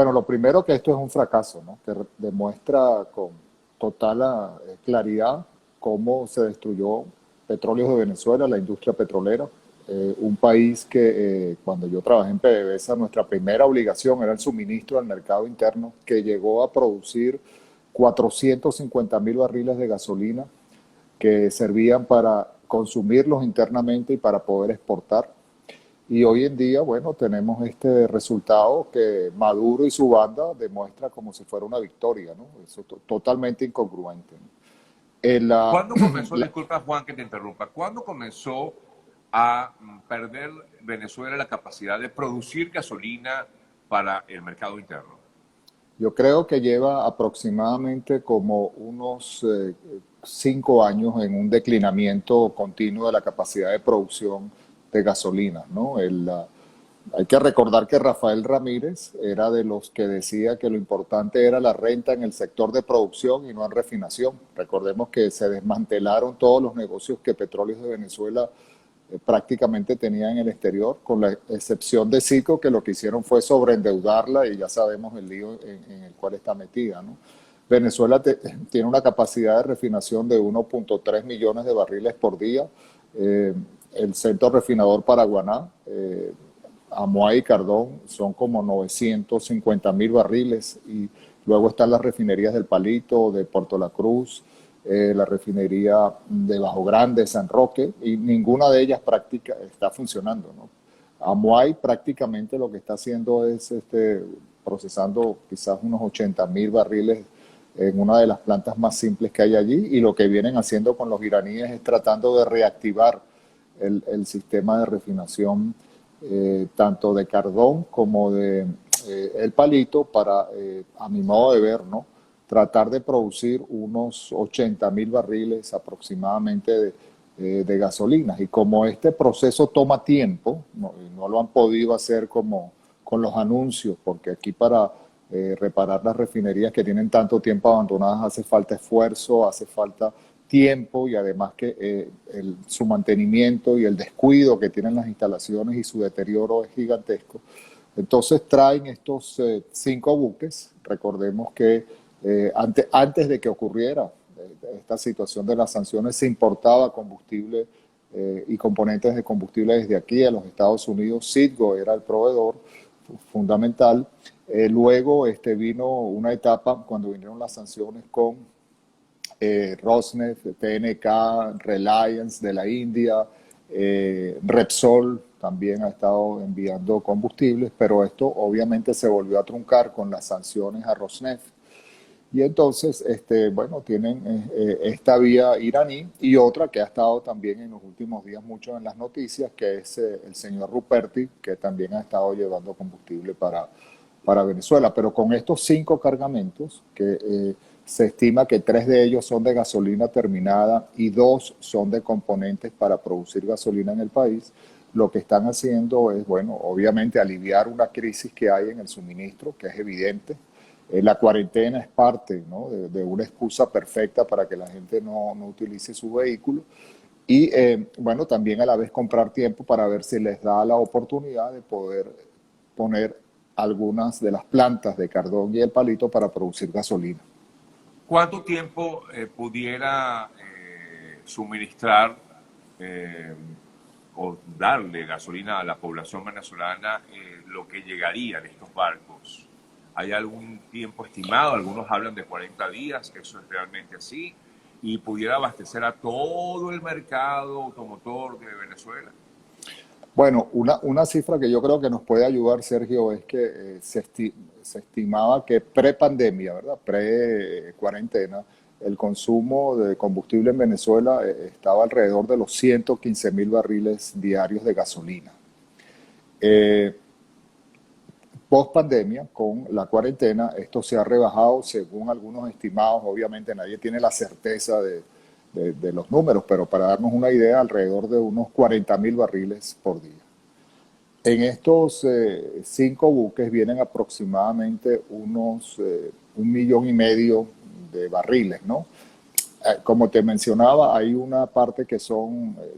Bueno, lo primero que esto es un fracaso, ¿no? Que demuestra con total claridad cómo se destruyó Petróleos de Venezuela, la industria petrolera. Un país que cuando yo trabajé en PDVSA, nuestra primera obligación era el suministro al mercado interno, que llegó a producir 450.000 barriles de gasolina que servían para consumirlos internamente y para poder exportar. Y hoy en día, bueno, tenemos este resultado que Maduro y su banda demuestra como si fuera una victoria, ¿no? Eso totalmente incongruente, ¿no? ¿Cuándo comenzó, La, disculpa Juan que te interrumpa, cuándo comenzó a perder Venezuela la capacidad de producir gasolina para el mercado interno? yo creo que lleva aproximadamente como unos 5 años en un declinamiento continuo de la capacidad de producción de gasolina, ¿no? Hay que recordar que Rafael Ramírez era de los que decía que lo importante era la renta en el sector de producción y no en refinación. Recordemos que se desmantelaron todos los negocios que Petróleos de Venezuela prácticamente tenía en el exterior, con la excepción de Cico, que lo que hicieron fue sobreendeudarla y ya sabemos el lío en el cual está metida, ¿no? Venezuela tiene una capacidad de refinación de 1.3 millones de barriles por día. El centro refinador Paraguaná, Amuay y Cardón, son como 950.000 barriles, y luego están las refinerías del Palito, de Puerto La Cruz, la refinería de Bajo Grande, San Roque, y ninguna de ellas está funcionando, ¿no? Amuay prácticamente lo que está haciendo es procesando quizás unos 80.000 barriles en una de las plantas más simples que hay allí, y lo que vienen haciendo con los iraníes es tratando de reactivar el sistema de refinación, tanto de Cardón como de El Palito, para, a mi modo de ver, ¿no?, tratar de producir unos 80.000 barriles aproximadamente de gasolinas. Y como este proceso toma tiempo, no lo han podido hacer como con los anuncios, porque aquí para reparar las refinerías que tienen tanto tiempo abandonadas hace falta esfuerzo, hace falta tiempo, y además que su mantenimiento y el descuido que tienen las instalaciones y su deterioro es gigantesco. Entonces traen estos 5 buques. Recordemos que antes de que ocurriera esta situación de las sanciones, se importaba combustible y componentes de combustible desde aquí a los Estados Unidos. Citgo era el proveedor fundamental. Luego vino una etapa cuando vinieron las sanciones con Rosneft, TNK, Reliance de la India, Repsol también ha estado enviando combustibles, pero esto obviamente se volvió a truncar con las sanciones a Rosneft. Y entonces, bueno, tienen esta vía iraní, y otra que ha estado también en los últimos días mucho en las noticias, que es el señor Ruperti, que también ha estado llevando combustible para Venezuela. Pero con estos 5 cargamentos, que se estima que 3 de ellos son de gasolina terminada y 2 son de componentes para producir gasolina en el país, lo que están haciendo es, bueno, obviamente aliviar una crisis que hay en el suministro, que es evidente. La cuarentena es parte, ¿no?, de una excusa perfecta para que la gente no utilice su vehículo. Y bueno, también a la vez comprar tiempo para ver si les da la oportunidad de poder poner algunas de las plantas de Cardón y El Palito para producir gasolina. ¿Cuánto tiempo pudiera suministrar o darle gasolina a la población venezolana lo que llegaría de estos barcos? ¿Hay algún tiempo estimado? Algunos hablan de 40 días, ¿eso es realmente así? ¿Y pudiera abastecer a todo el mercado automotor de Venezuela? Bueno, una cifra que yo creo que nos puede ayudar, Sergio, es que se estimaba que pre-pandemia, ¿verdad?, pre-cuarentena, el consumo de combustible en Venezuela estaba alrededor de los 115.000 barriles diarios de gasolina. Eh, Post pandemia, con la cuarentena, esto se ha rebajado según algunos estimados. Obviamente nadie tiene la certeza de los números, pero para darnos una idea, alrededor de unos 40.000 barriles por día. En estos 5 buques vienen aproximadamente unos 1,5 millones de barriles, ¿no? Como te mencionaba, hay una parte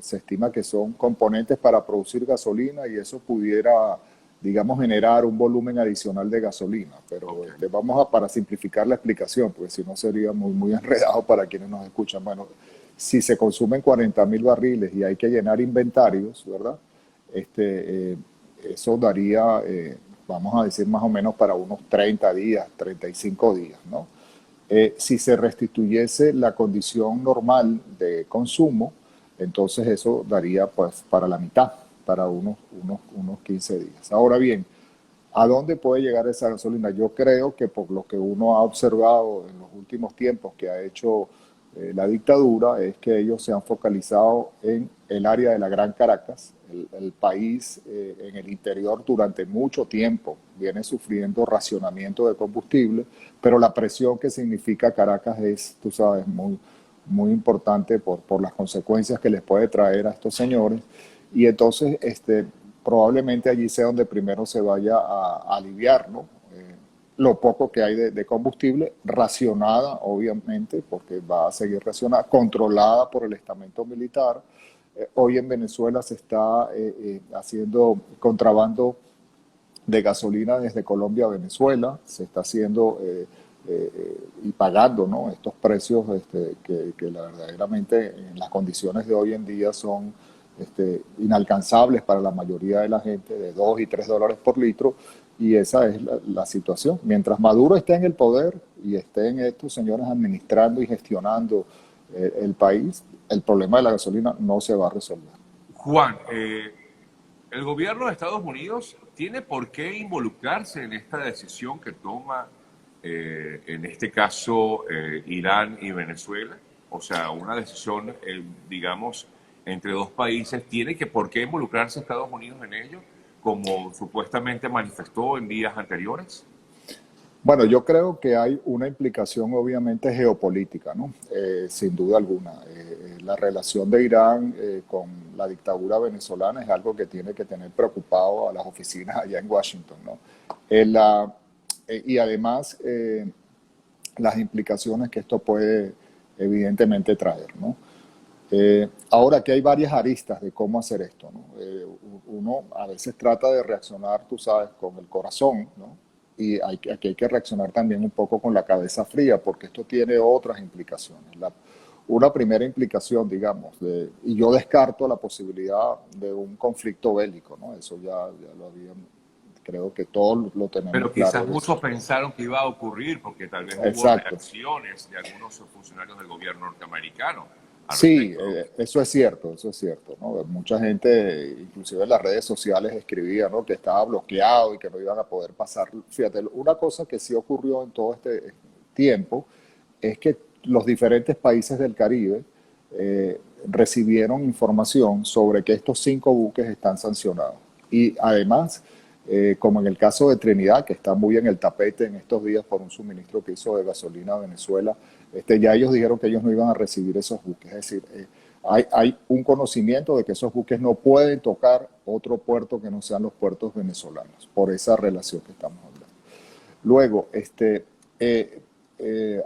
se estima que son componentes para producir gasolina, y eso pudiera digamos, generar un volumen adicional de gasolina. Pero Ok. para simplificar la explicación, porque si no sería muy enredado para quienes nos escuchan. Bueno, si se consumen 40.000 barriles y hay que llenar inventarios, ¿verdad? Este, eso daría, vamos a decir, más o menos para unos 30 días, 35 días, ¿no? Si se restituyese la condición normal de consumo, entonces eso daría pues para la mitad, para unos 15 días. Ahora bien, ¿a dónde puede llegar esa gasolina? Yo creo que por lo que uno ha observado en los últimos tiempos que ha hecho la dictadura, es que ellos se han focalizado en el área de la Gran Caracas. El país en el interior durante mucho tiempo viene sufriendo racionamiento de combustible, pero la presión que significa Caracas es, tú sabes, muy importante por las consecuencias que les puede traer a estos señores. Y entonces, probablemente allí sea donde primero se vaya a aliviar, ¿no? Lo poco que hay de combustible, racionada, obviamente, porque va a seguir racionada, controlada por el estamento militar. Hoy en Venezuela se está haciendo contrabando de gasolina desde Colombia a Venezuela, se está haciendo y pagando, ¿no?, estos precios que verdaderamente en las condiciones de hoy en día son inalcanzables para la mayoría de la gente, de $2 y $3 por litro, y esa es la situación. Mientras Maduro esté en el poder y estén estos señores administrando y gestionando el país, el problema de la gasolina no se va a resolver. Juan, el gobierno de Estados Unidos tiene por qué involucrarse en esta decisión que toma, en este caso, Irán y Venezuela. O sea, una decisión, digamos, entre dos países. ¿Tiene que por qué involucrarse Estados Unidos en ello, como supuestamente manifestó en días anteriores? Bueno, yo creo que hay una implicación obviamente geopolítica, ¿no? Sin duda alguna. La relación de Irán con la dictadura venezolana es algo que tiene que tener preocupado a las oficinas allá en Washington, ¿no? Y además las implicaciones que esto puede evidentemente traer, ¿no? Ahora que hay varias aristas de cómo hacer esto, ¿no? Uno a veces trata de reaccionar, tú sabes, con el corazón, ¿no? Y aquí hay que reaccionar también un poco con la cabeza fría, porque esto tiene otras implicaciones. Una primera implicación, digamos, y yo descarto la posibilidad de un conflicto bélico, ¿no? Eso ya lo había, creo que todos lo tenemos Pero claro. quizás muchos pensaron que iba a ocurrir porque tal vez hubo Exacto. reacciones de algunos funcionarios del gobierno norteamericano al Sí, respecto. eso es cierto, ¿no? Mucha gente, inclusive en las redes sociales, escribía, ¿no?, que estaba bloqueado y que no iban a poder pasar. Fíjate, una cosa que sí ocurrió en todo este tiempo es que los diferentes países del Caribe recibieron información sobre que estos 5 buques están sancionados. Y además, como en el caso de Trinidad, que está muy en el tapete en estos días por un suministro que hizo de gasolina a Venezuela, ya ellos dijeron que ellos no iban a recibir esos buques. Es decir, hay un conocimiento de que esos buques no pueden tocar otro puerto que no sean los puertos venezolanos, por esa relación que estamos hablando. Luego,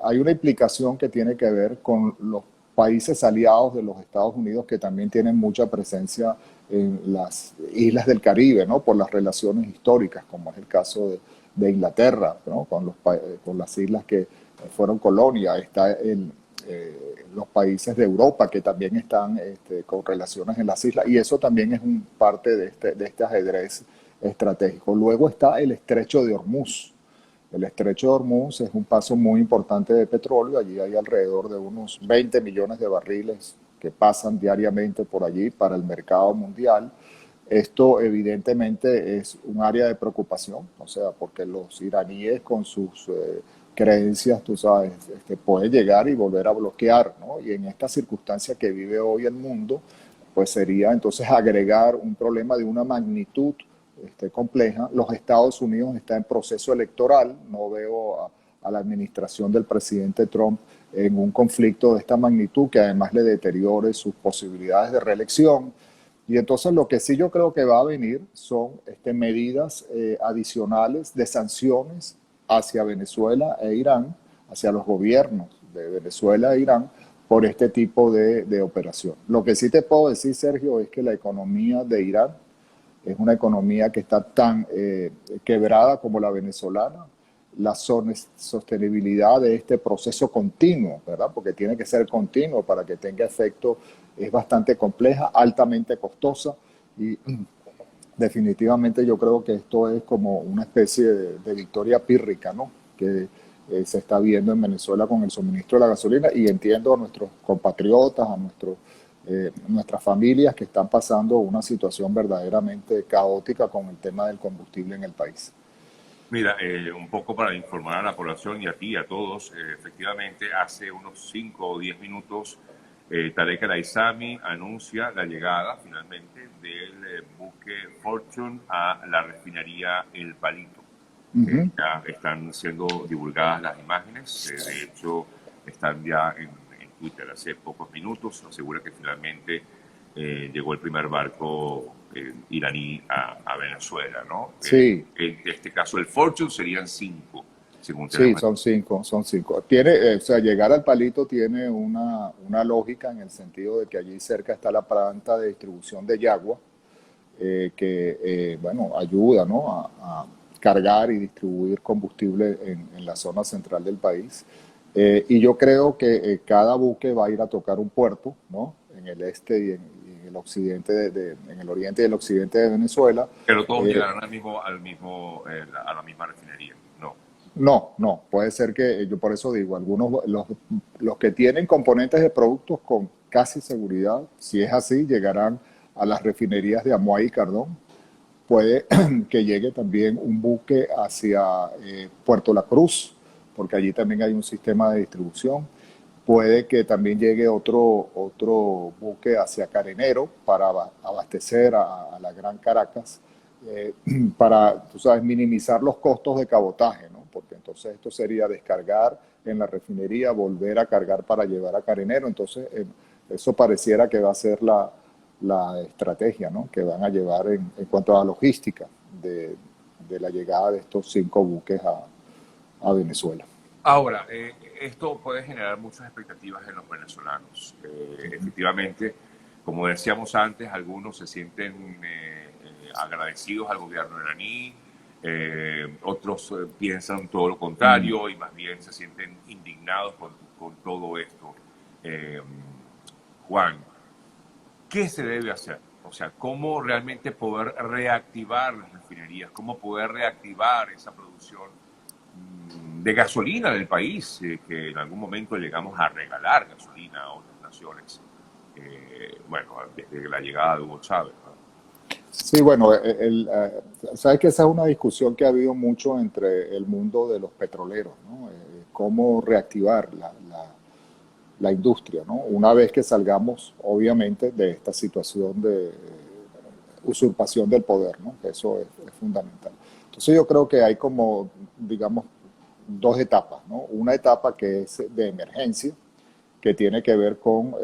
hay una implicación que tiene que ver con los países aliados de los Estados Unidos que también tienen mucha presencia en las islas del Caribe, ¿no?, por las relaciones históricas, como es el caso de Inglaterra, ¿no?, con las islas que fueron colonia. Está los países de Europa que también están con relaciones en las islas, y eso también es parte de este ajedrez estratégico. Luego está el estrecho de Hormuz. El estrecho de Hormuz es un paso muy importante de petróleo. Allí hay alrededor de unos 20 millones de barriles que pasan diariamente por allí para el mercado mundial. Esto evidentemente es un área de preocupación, o sea, porque los iraníes con sus creencias, tú sabes, pueden llegar y volver a bloquear, ¿no? Y en esta circunstancia que vive hoy el mundo, pues sería entonces agregar un problema de una magnitud compleja. Los Estados Unidos están en proceso electoral. No veo a la administración del presidente Trump en un conflicto de esta magnitud que además le deteriore sus posibilidades de reelección. Y entonces lo que sí yo creo que va a venir son medidas adicionales de sanciones hacia Venezuela e Irán, hacia los gobiernos de Venezuela e Irán, por este tipo de operación. Lo que sí te puedo decir, Sergio, es que la economía de Irán es una economía que está tan quebrada como la venezolana. La sostenibilidad de este proceso continuo, ¿verdad? Porque tiene que ser continuo para que tenga efecto, es bastante compleja, altamente costosa y definitivamente yo creo que esto es como una especie de victoria pírrica, ¿no? Que se está viendo en Venezuela con el suministro de la gasolina y entiendo a nuestros compatriotas, a nuestras familias que están pasando una situación verdaderamente caótica con el tema del combustible en el país. Mira, un poco para informar a la población y a ti, a todos, efectivamente hace unos 5 o 10 minutos Tarek El Aissami anuncia la llegada finalmente del buque Fortune a la refinería El Palito. Ya están siendo divulgadas las imágenes, de hecho están ya en Twitter hace pocos minutos, asegura que finalmente llegó el primer barco iraní a Venezuela, ¿no? Sí. En este caso el Fortune serían 5, según Sí, tenemos. son cinco, son cinco. Tiene, o sea, llegar al Palito tiene una lógica en el sentido de que allí cerca está la planta de distribución de Yagua, bueno, ayuda, ¿no? A cargar y distribuir combustible en la zona central del país. Y yo creo que cada buque va a ir a tocar un puerto, ¿no? En el este y en el occidente, en el oriente y el occidente de Venezuela. Pero todos llegarán a la misma refinería, ¿no? No, no, puede ser que, yo por eso digo, algunos, los que tienen componentes de productos con casi seguridad, si es así, llegarán a las refinerías de Amuay y Cardón. Puede que llegue también un buque hacia Puerto La Cruz, porque allí también hay un sistema de distribución. Puede que también llegue otro buque hacia Carenero para abastecer a la Gran Caracas, eh, para, tú sabes, minimizar los costos de cabotaje, ¿no? Porque entonces esto sería descargar en la refinería, volver a cargar para llevar a Carenero. Entonces, eso pareciera que va a ser la estrategia, ¿no? Que van a llevar en cuanto a la logística de la llegada de estos 5 buques a Venezuela. Ahora, esto puede generar muchas expectativas en los venezolanos. Efectivamente, como decíamos antes, algunos se sienten agradecidos al gobierno iraní, otros piensan todo lo contrario y más bien se sienten indignados con todo esto. Eh, Juan, ¿qué se debe hacer? O sea, ¿cómo realmente poder reactivar las refinerías? ¿Cómo poder reactivar esa producción de gasolina del país? Que en algún momento llegamos a regalar gasolina a otras naciones. Bueno, desde la llegada de Hugo Chávez, ¿no? Sí, bueno, sabes que esa es una discusión que ha habido mucho entre el mundo de los petroleros, ¿no? Cómo reactivar la industria, ¿no? Una vez que salgamos, obviamente, de esta situación de usurpación del poder, ¿no? Eso es fundamental. Entonces yo creo que hay como, digamos, dos etapas, ¿no? Una etapa que es de emergencia, que tiene que ver con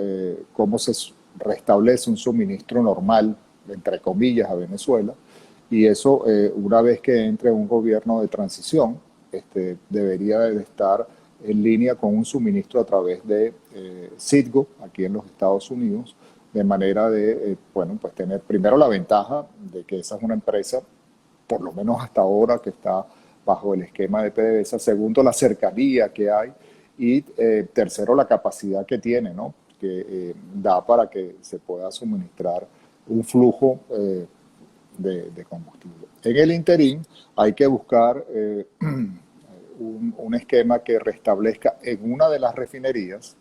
cómo se restablece un suministro normal, entre comillas, a Venezuela, y eso, una vez que entre un gobierno de transición, debería de estar en línea con un suministro a través de Citgo, aquí en los Estados Unidos, de manera de, bueno, pues tener primero la ventaja de que esa es una empresa, por lo menos hasta ahora, que está bajo el esquema de PDVSA. Segundo, la cercanía que hay. Y tercero, la capacidad que tiene, ¿no? Que da para que se pueda suministrar un flujo de combustible. En el interín hay que buscar un esquema que restablezca en una de las refinerías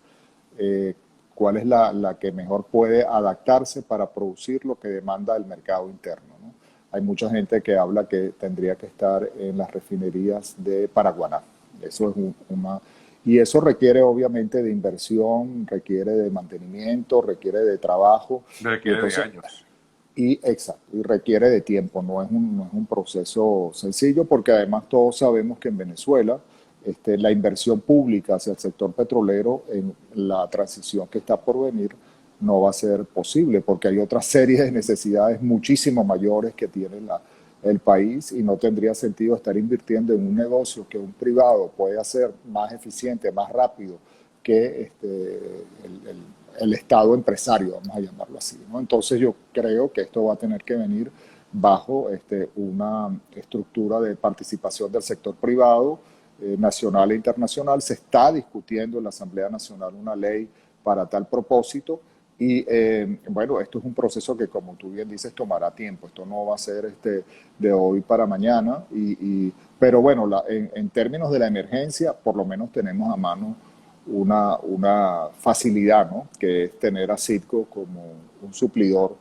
cuál es la que mejor puede adaptarse para producir lo que demanda el mercado interno, ¿no? Hay mucha gente que habla que tendría que estar en las refinerías de Paraguaná. Eso es y eso requiere obviamente de inversión, requiere de mantenimiento, requiere de trabajo. Requiere de Entonces, años. exacto, y requiere de tiempo, no es un proceso sencillo, porque además todos sabemos que en Venezuela la inversión pública hacia el sector petrolero en la transición que está por venir no va a ser posible, porque hay otra serie de necesidades muchísimo mayores que tiene el país y no tendría sentido estar invirtiendo en un negocio que un privado puede hacer más eficiente, más rápido que el Estado empresario, vamos a llamarlo así, ¿no? Entonces yo creo que esto va a tener que venir bajo una estructura de participación del sector privado, nacional e internacional. Se está discutiendo en la Asamblea Nacional una ley para tal propósito. Y bueno, esto es un proceso que, como tú bien dices, tomará tiempo. Esto no va a ser de hoy para mañana. Pero bueno, en términos de la emergencia, por lo menos tenemos a mano una facilidad, ¿no? Que es tener a Citgo como un suplidor.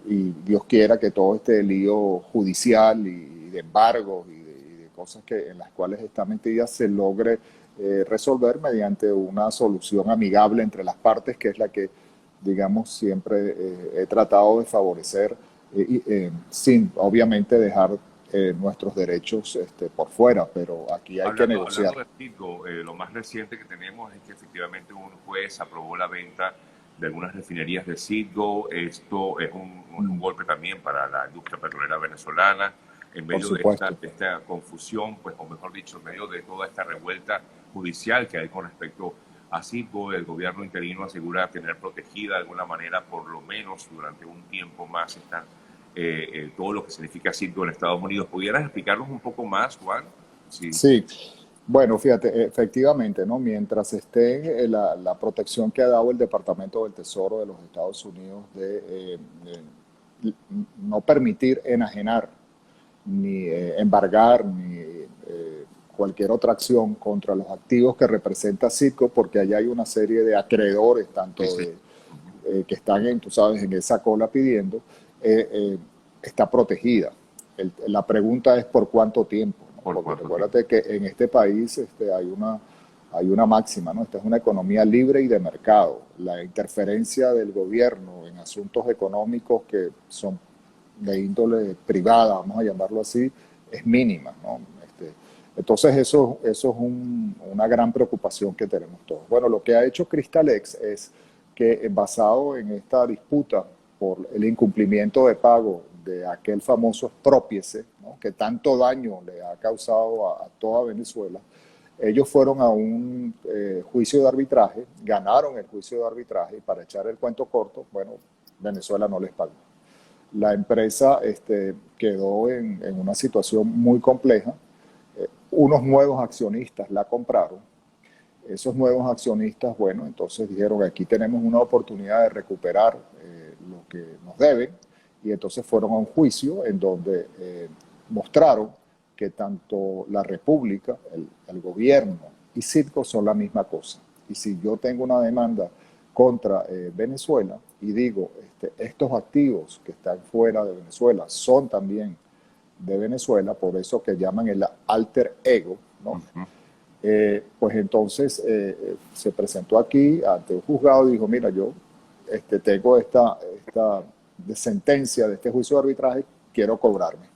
Y Dios quiera que todo este lío judicial y de embargos y de cosas en las cuales está metida se logre resolver mediante una solución amigable entre las partes, que es la que, digamos, siempre he tratado de favorecer, sin obviamente dejar nuestros derechos por fuera, pero aquí hay que negociar. Hablando de Citgo, lo más reciente que tenemos es que efectivamente un juez aprobó la venta de algunas refinerías de Citgo. Esto es un golpe también para la industria petrolera venezolana. En medio de esta confusión, pues, o mejor dicho, en medio de toda esta revuelta judicial que hay con respecto a Citgo, el gobierno interino asegura tener protegida de alguna manera, por lo menos durante un tiempo más, todo lo que significa Citgo en Estados Unidos. ¿Pudieras explicarnos un poco más, Juan? Sí. Bueno, fíjate, efectivamente, ¿no? Mientras esté la protección que ha dado el Departamento del Tesoro de los Estados Unidos de no permitir enajenar, ni embargar, ni cualquier otra acción contra los activos que representa Citgo, porque allá hay una serie de acreedores, tanto que están, tú sabes, en esa cola pidiendo, está protegida. La pregunta es por cuánto tiempo, ¿no? Porque recuérdate que en este país hay una máxima, ¿no? Esta es una economía libre y de mercado. La interferencia del gobierno en asuntos económicos que son de índole privada, vamos a llamarlo así, es mínima, ¿no? Entonces eso es una gran preocupación que tenemos todos. Bueno, lo que ha hecho Cristalex es que, basado en esta disputa por el incumplimiento de pago de aquel famoso expropiese, ¿no? Que tanto daño le ha causado a toda Venezuela, ellos fueron a un juicio de arbitraje, ganaron el juicio de arbitraje, y para echar el cuento corto, bueno, Venezuela no les pagó. La empresa quedó en una situación muy compleja. Unos nuevos accionistas la compraron. Esos nuevos accionistas, bueno, entonces dijeron que aquí tenemos una oportunidad de recuperar lo que nos deben, y entonces fueron a un juicio en donde mostraron que tanto la República, el gobierno y Citgo son la misma cosa. Y si yo tengo una demanda contra Venezuela y digo, estos activos que están fuera de Venezuela son también de Venezuela, por eso que llaman el alter ego, ¿no? Pues entonces se presentó aquí ante un juzgado y dijo, mira, yo tengo esta sentencia de este juicio de arbitraje, quiero cobrarme.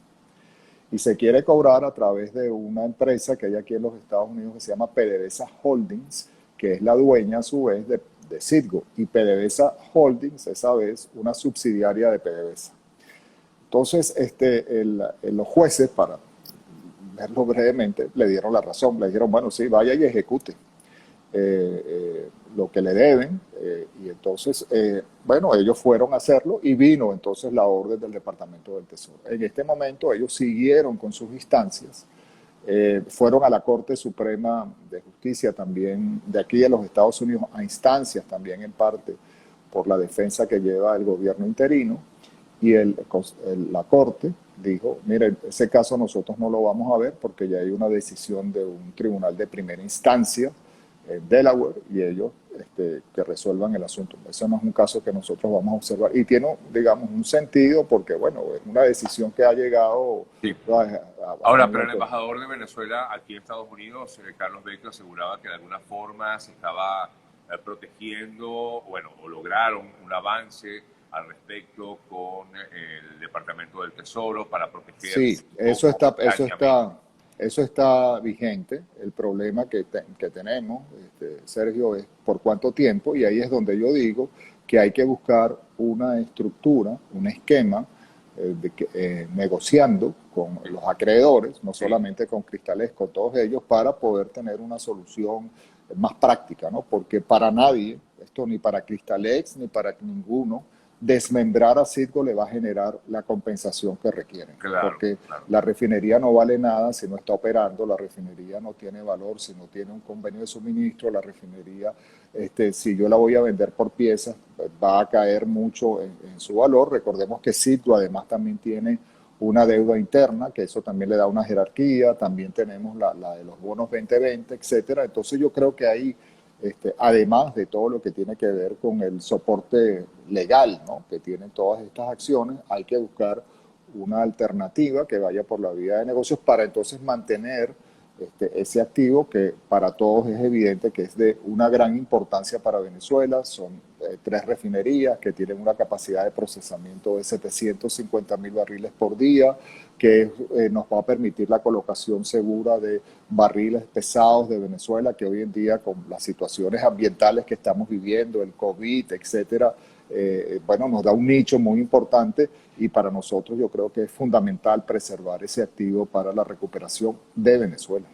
Y se quiere cobrar a través de una empresa que hay aquí en los Estados Unidos que se llama PDVSA Holdings, que es la dueña a su vez de Citgo. Y PDVSA Holdings es a vez una subsidiaria de PDVSA. Entonces, los jueces, para verlo brevemente, le dieron la razón. Le dijeron, bueno, sí, vaya y ejecute lo que le deben. Y entonces, bueno, ellos fueron a hacerlo y vino entonces la orden del Departamento del Tesoro. En este momento ellos siguieron con sus instancias. Fueron a la Corte Suprema de Justicia también de aquí de los Estados Unidos, a instancias también en parte por la defensa que lleva el gobierno interino. Y la Corte dijo, mire, ese caso nosotros no lo vamos a ver porque ya hay una decisión de un tribunal de primera instancia en Delaware, y ellos que resuelvan el asunto. Eso no es un caso que nosotros vamos a observar. Y tiene, digamos, un sentido porque, bueno, es una decisión que ha llegado... Sí. Ahora, pero el embajador de Venezuela aquí en Estados Unidos, Carlos Becker, aseguraba que de alguna forma se estaba protegiendo, bueno, o lograron un avance al respecto con el Departamento del Tesoro para proteger... Sí, eso está vigente. El problema que tenemos, Sergio, es por cuánto tiempo, y ahí es donde yo digo que hay que buscar una estructura, un esquema, negociando con los acreedores, no solamente con Cristalex, con todos ellos, para poder tener una solución más práctica, ¿no? Porque para nadie, esto ni para Cristalex ni para ninguno desmembrar a Citgo le va a generar la compensación que requieren. Claro, Porque claro. la refinería no vale nada si no está operando, la refinería no tiene valor si no tiene un convenio de suministro, la refinería, si yo la voy a vender por piezas, pues va a caer mucho en su valor. Recordemos que Citgo además también tiene una deuda interna, que eso también le da una jerarquía, también tenemos la de los bonos 2020, etcétera. Entonces yo creo que ahí, además de todo lo que tiene que ver con el soporte legal, ¿no?, que tienen todas estas acciones, hay que buscar una alternativa que vaya por la vía de negocios para entonces mantener ese activo que para todos es evidente que es de una gran importancia para Venezuela. Son 3 refinerías que tienen una capacidad de procesamiento de 750.000 barriles por día, que nos va a permitir la colocación segura de barriles pesados de Venezuela, que hoy en día con las situaciones ambientales que estamos viviendo, el COVID, etcétera, bueno, nos da un nicho muy importante y para nosotros yo creo que es fundamental preservar ese activo para la recuperación de Venezuela.